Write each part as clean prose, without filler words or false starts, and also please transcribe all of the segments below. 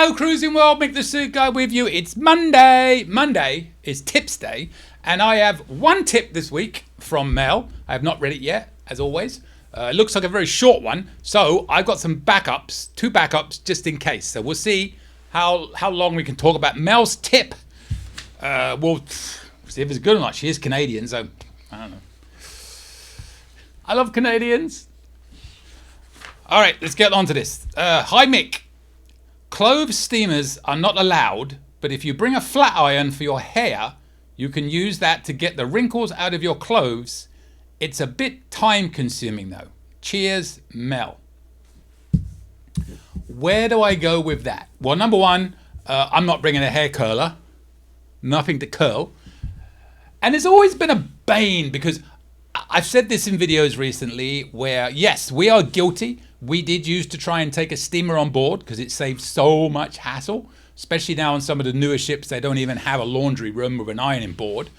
Hello, Cruising World, Mick the Suit Guy with you. It's Monday. Monday is Tips Day, and I have one tip this week from Mel. I have not read it yet, as always. It looks like a very short one, so I've got some backups, two backups, just in case. So we'll see how long we can talk about Mel's tip. We'll see if it's good or not. She is Canadian, so I don't know. I love Canadians. All right, let's get on to this. Hi, Mick. Clothes steamers are not allowed, but if you bring a flat iron for your hair, you can use that to get the wrinkles out of your clothes. It's a bit time consuming though. Cheers, Mel. Where do I go with that? Well, number one, I'm not bringing a hair curler. Nothing to curl. And it's always been a bane because I've said this in videos recently where, yes, we are guilty. We did used to try and take a steamer on board because it saves so much hassle, especially now on some of the newer ships. They don't even have a laundry room with an ironing board.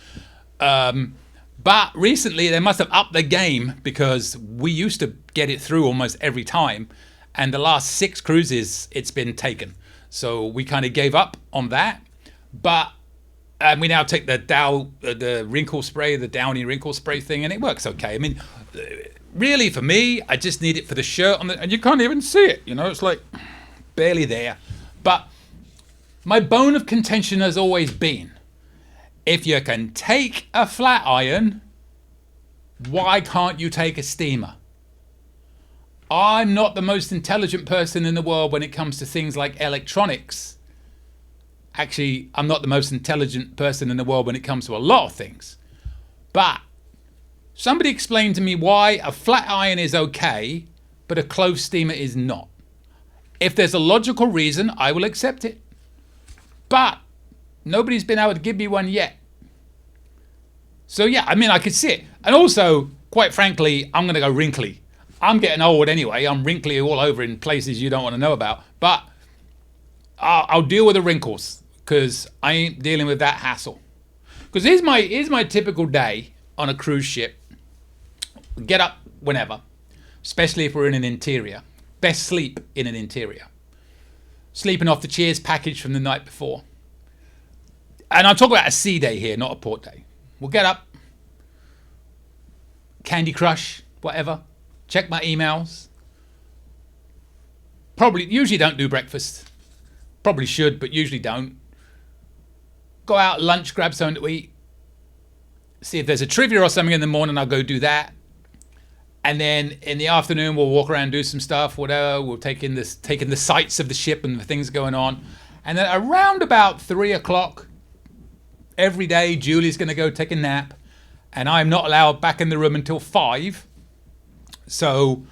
But recently they must have upped the game because we used to get it through almost every time. And the last 6 cruises, it's been taken. So we kind of gave up on that. But we now take the wrinkle spray, the Downy wrinkle spray thing, and it works okay. I mean, really for me, I just need it for the shirt and you can't even see it. You know, it's like barely there. But my bone of contention has always been, if you can take a flat iron, why can't you take a steamer? I'm not the most intelligent person in the world when it comes to things like electronics. Actually, I'm not the most intelligent person in the world when it comes to a lot of things. But somebody explained to me why a flat iron is okay, but a clothes steamer is not. If there's a logical reason, I will accept it. But nobody's been able to give me one yet. So yeah, I mean, I could see it. And also, quite frankly, I'm going to go wrinkly. I'm getting old anyway. I'm wrinkly all over in places you don't want to know about. But I'll deal with the wrinkles because I ain't dealing with that hassle. Because here's my typical day on a cruise ship. Get up whenever, especially if we're in an interior. Best sleep in an interior. Sleeping off the Cheers package from the night before. And I'm talking about a sea day here, not a port day. We'll get up, Candy Crush, whatever. Check my emails. Usually don't do breakfast. Probably should, but usually don't. Go out, lunch, grab something to eat. See if there's a trivia or something in the morning, I'll go do that. And then in the afternoon, we'll walk around, do some stuff, whatever. We'll take in the sights of the ship and the things going on. And then around about 3 o'clock, every day, Julie's going to go take a nap. And I'm not allowed back in the room until 5. So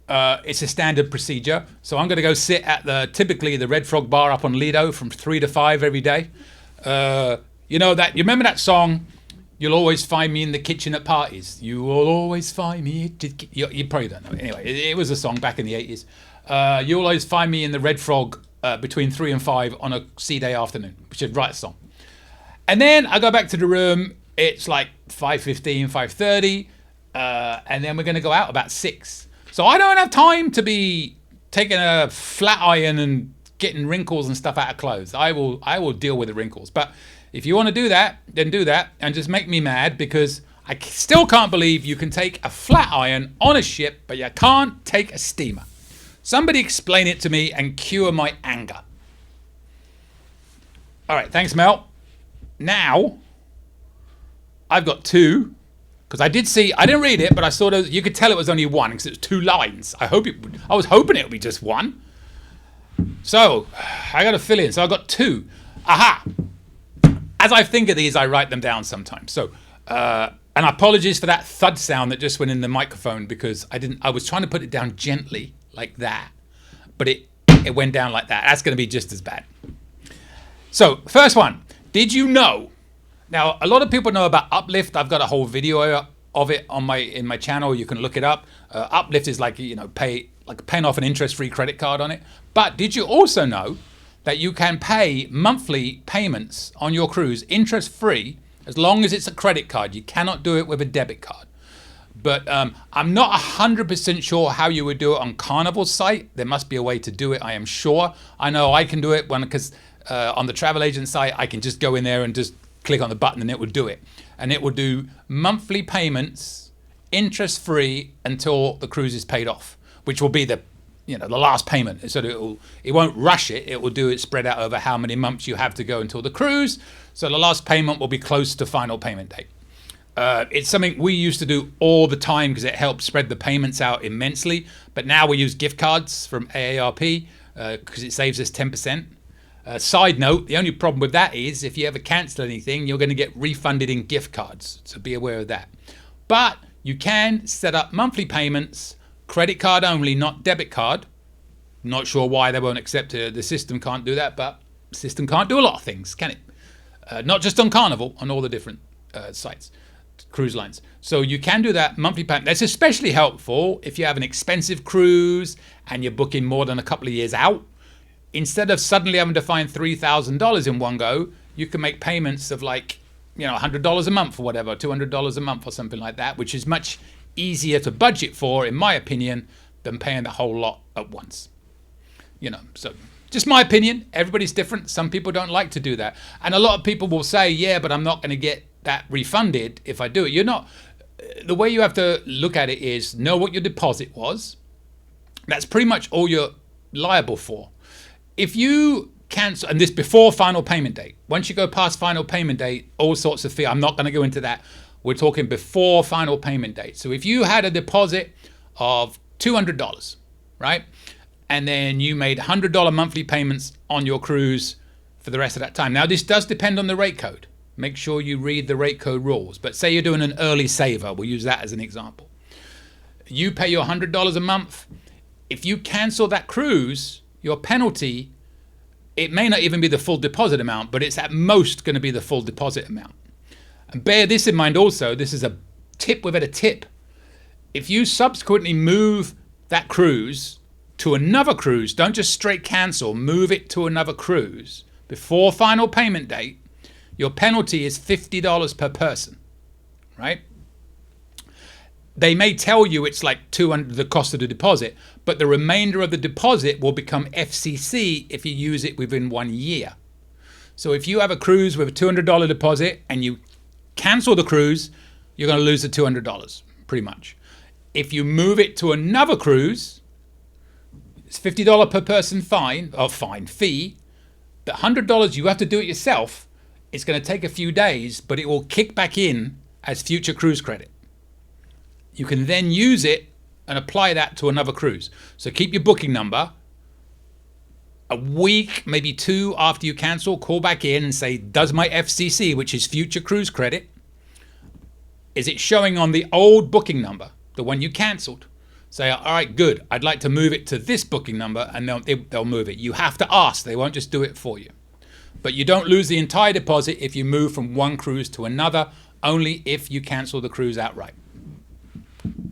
it's a standard procedure. So I'm going to go sit at typically the Red Frog Bar up on Lido from 3 to 5 every day. You remember that song? You'll always find me in the kitchen at parties. You will always find me. You probably don't know. Anyway, it was a song back in the 80s. You'll always find me in the Red Frog between 3 and 5 on a sea day afternoon. We should write a song. And then I go back to the room. It's like 5:15, 5:30. And then we're going to go out about 6. So I don't have time to be taking a flat iron and getting wrinkles and stuff out of clothes. I will deal with the wrinkles. But if you want to do that, then do that and just make me mad because I still can't believe you can take a flat iron on a ship, but you can't take a steamer. Somebody explain it to me and cure my anger. All right, thanks, Mel. Now, I've got 2. Because I didn't read it, but I saw you could tell it was only 1 because it was 2 lines. I was hoping it would be just 1. So, I got to fill in. So I got 2. Aha! As I think of these, I write them down sometimes. So, and apologies for that thud sound that just went in the microphone because I was trying to put it down gently like that, but it went down like that. That's going to be just as bad. So, first one. Did you know? Now, a lot of people know about Uplift. I've got a whole video of it in my channel. You can look it up. Uplift is like, paying off an interest-free credit card on it. But did you also know that you can pay monthly payments on your cruise interest-free as long as it's a credit card? You cannot do it with a debit card. But I'm not 100% sure how you would do it on Carnival's site. There must be a way to do it, I am sure. I know I can do it because on the travel agent site, I can just go in there and just click on the button and it will do it. And it will do monthly payments, interest-free, until the cruise is paid off, which will be the last payment. So it won't rush it. It will do it spread out over how many months you have to go until the cruise. So the last payment will be close to final payment date. It's something we used to do all the time because it helped spread the payments out immensely. But now we use gift cards from AARP because it saves us 10%. Side note, the only problem with that is if you ever cancel anything, you're going to get refunded in gift cards. So be aware of that. But you can set up monthly payments, credit card only, not debit card. Not sure why they won't accept it. The system can't do that, but the system can't do a lot of things, can it? Not just on Carnival, on all the different sites, cruise lines. So you can do that monthly payment. That's especially helpful if you have an expensive cruise and you're booking more than a couple of years out. Instead of suddenly having to find $3,000 in one go, you can make payments of $100 a month or whatever, $200 a month or something like that, which is much easier to budget for, in my opinion, than paying the whole lot at once. So just my opinion. Everybody's different. Some people don't like to do that. And a lot of people will say, yeah, but I'm not going to get that refunded if I do it. You're not. The way you have to look at it is know what your deposit was. That's pretty much all you're liable for. If you cancel, and this before final payment date, once you go past final payment date, all sorts of fees. I'm not going to go into that. We're talking before final payment date. So if you had a deposit of $200, right? And then you made $100 monthly payments on your cruise for the rest of that time. Now, this does depend on the rate code. Make sure you read the rate code rules. But say you're doing an early saver. We'll use that as an example. You pay your $100 a month. If you cancel that cruise, your penalty, it may not even be the full deposit amount, but it's at most going to be the full deposit amount. And bear this in mind also, this is a tip within a tip. If you subsequently move that cruise to another cruise, don't just straight cancel, move it to another cruise before final payment date, your penalty is $50 per person, right? They may tell you it's like $200, the cost of the deposit, but the remainder of the deposit will become FCC if you use it within 1 year. So if you have a cruise with a $200 deposit and you cancel the cruise, you're going to lose the $200, pretty much. If you move it to another cruise, it's $50 per person fee. The $100 you have to do it yourself. It's going to take a few days, but it will kick back in as future cruise credit. You can then use it and apply that to another cruise. So keep your booking number. A week, maybe 2 after you cancel, call back in and say, does my FCC, which is future cruise credit, is it showing on the old booking number, the one you canceled? Say, all right, good. I'd like to move it to this booking number, and they'll move it. You have to ask. They won't just do it for you. But you don't lose the entire deposit if you move from one cruise to another, only if you cancel the cruise outright.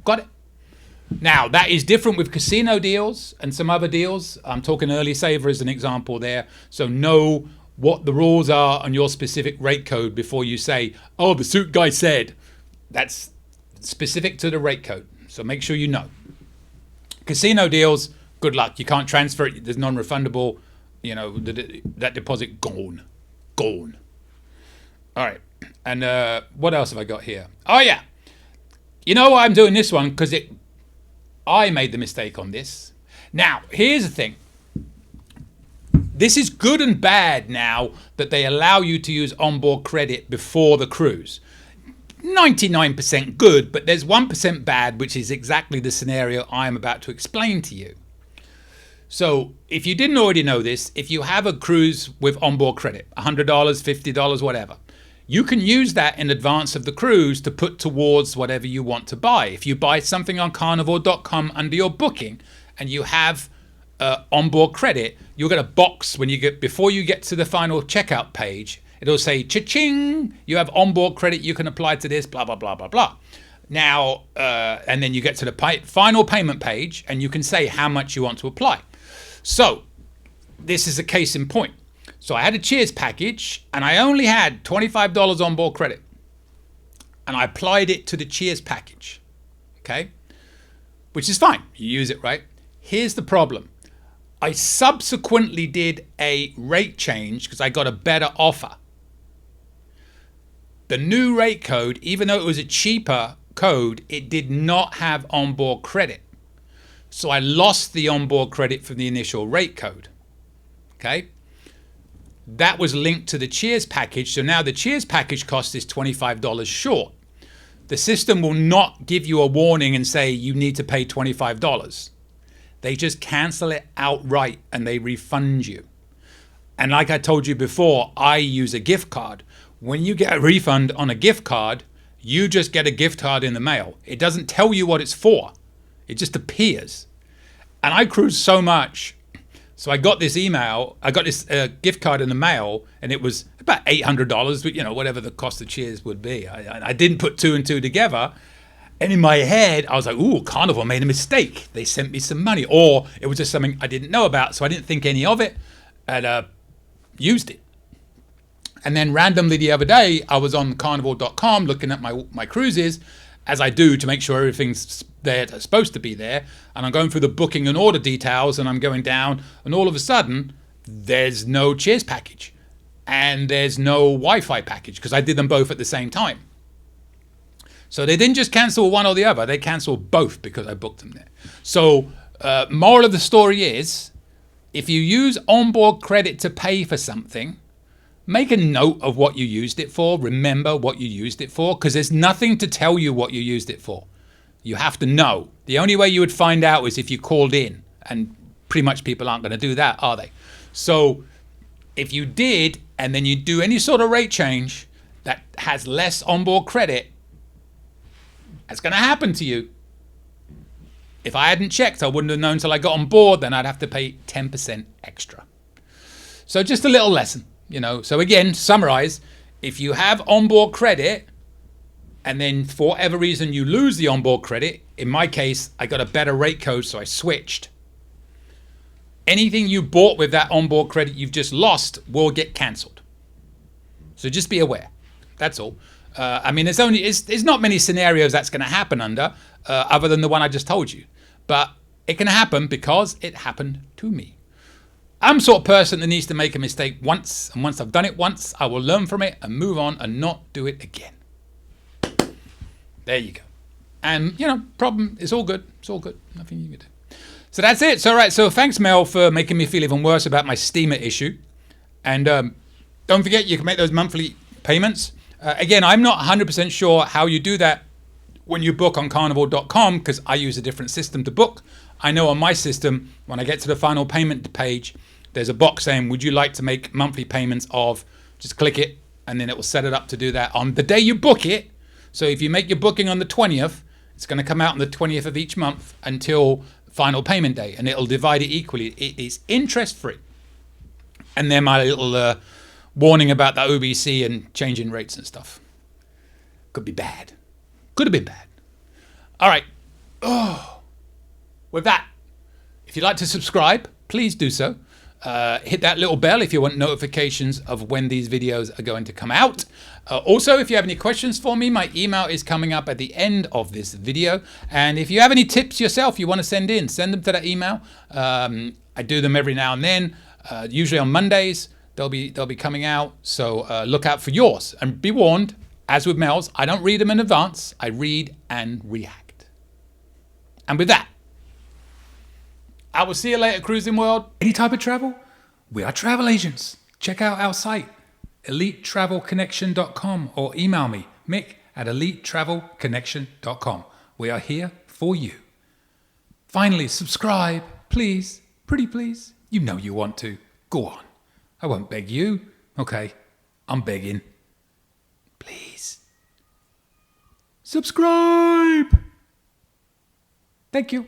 Got it? Now, that is different with casino deals and some other deals. I'm talking early saver as an example there. So know what the rules are on your specific rate code before you say, oh, the suit guy said. That's specific to the rate code. So make sure you know. Casino deals, good luck. You can't transfer it. There's non-refundable. That deposit gone. All right. And what else have I got here? Oh, yeah. You know why I'm doing this one? Because I made the mistake on this. Now, here's the thing. This is good and bad now that they allow you to use onboard credit before the cruise. 99% good, but there's 1% bad, which is exactly the scenario I'm about to explain to you. So if you didn't already know this, if you have a cruise with onboard credit, $100, $50, whatever, you can use that in advance of the cruise to put towards whatever you want to buy. If you buy something on carnival.com under your booking and you have onboard credit, you'll get a box before you get to the final checkout page. It'll say, cha-ching, you have onboard credit, you can apply to this, blah, blah, blah, blah, blah. Now, and then you get to the final payment page and you can say how much you want to apply. So this is a case in point. So I had a Cheers package and I only had $25 onboard credit. And I applied it to the Cheers package. okay? Which is fine. You use it, right? Here's the problem. I subsequently did a rate change because I got a better offer. The new rate code, even though it was a cheaper code, it did not have onboard credit. So I lost the onboard credit from the initial rate code. Okay? That was linked to the Cheers package. So now the Cheers package cost is $25 short. The system will not give you a warning and say you need to pay $25. They just cancel it outright and they refund you. And like I told you before, I use a gift card. When you get a refund on a gift card, you just get a gift card in the mail. It doesn't tell you what it's for. It just appears. And I cruise so much. So I got this email, I got this gift card in the mail, and it was about $800, but you know, whatever the cost of Cheers would be. I didn't put two and two together. And in my head, I was like, ooh, Carnival made a mistake. They sent me some money. Or it was just something I didn't know about, so I didn't think any of it and used it. And then randomly the other day, I was on Carnival.com looking at my cruises, as I do to make sure everything's there that's supposed to be there. And I'm going through the booking and order details, and I'm going down, and all of a sudden, there's no Cheers package. And there's no Wi-Fi package, because I did them both at the same time. So they didn't just cancel one or the other, they canceled both because I booked them there. So moral of the story is, if you use onboard credit to pay for something, make a note of what you used it for. Remember what you used it for, because there's nothing to tell you what you used it for. You have to know. The only way you would find out is if you called in, and pretty much people aren't going to do that, are they? So if you did, and then you do any sort of rate change that has less onboard credit, that's going to happen to you. If I hadn't checked, I wouldn't have known until I got on board, then I'd have to pay 10% extra. So just a little lesson. So again, summarize, if you have onboard credit and then for whatever reason you lose the onboard credit, in my case, I got a better rate code, so I switched. Anything you bought with that onboard credit you've just lost will get canceled. So just be aware. That's all. There's not many scenarios that's going to happen under, other than the one I just told you. But it can happen because it happened to me. I'm the sort of person that needs to make a mistake once, and once I've done it once, I will learn from it and move on and not do it again. There you go. And, problem, it's all good. It's all good. Nothing you can do. So that's it. So, right. So thanks, Mel, for making me feel even worse about my steamer issue. And don't forget, you can make those monthly payments. Again, I'm not 100% sure how you do that when you book on Carnival.com, because I use a different system to book. I know on my system, when I get to the final payment page, there's a box saying, would you like to make monthly payments of, just click it, and then it will set it up to do that on the day you book it. So if you make your booking on the 20th, it's going to come out on the 20th of each month until final payment day, and it'll divide it equally. It is interest free. And then my little warning about the OBC and changing rates and stuff. Could be bad. Could have been bad. All right. With that, if you'd like to subscribe, please do so. Hit that little bell if you want notifications of when these videos are going to come out. Also, if you have any questions for me, my email is coming up at the end of this video. And if you have any tips yourself you want to send them to that email. I do them every now and then, usually on Mondays. They'll be coming out. So look out for yours. And be warned, as with Mel's, I don't read them in advance. I read and react. And with that, I will see you later, Cruising World. Any type of travel? We are travel agents. Check out our site, elitetravelconnection.com, or email me, Mick, at elitetravelconnection.com. We are here for you. Finally, subscribe, please. Pretty please. You know you want to. Go on. I won't beg you. Okay, I'm begging. Please. Subscribe. Thank you.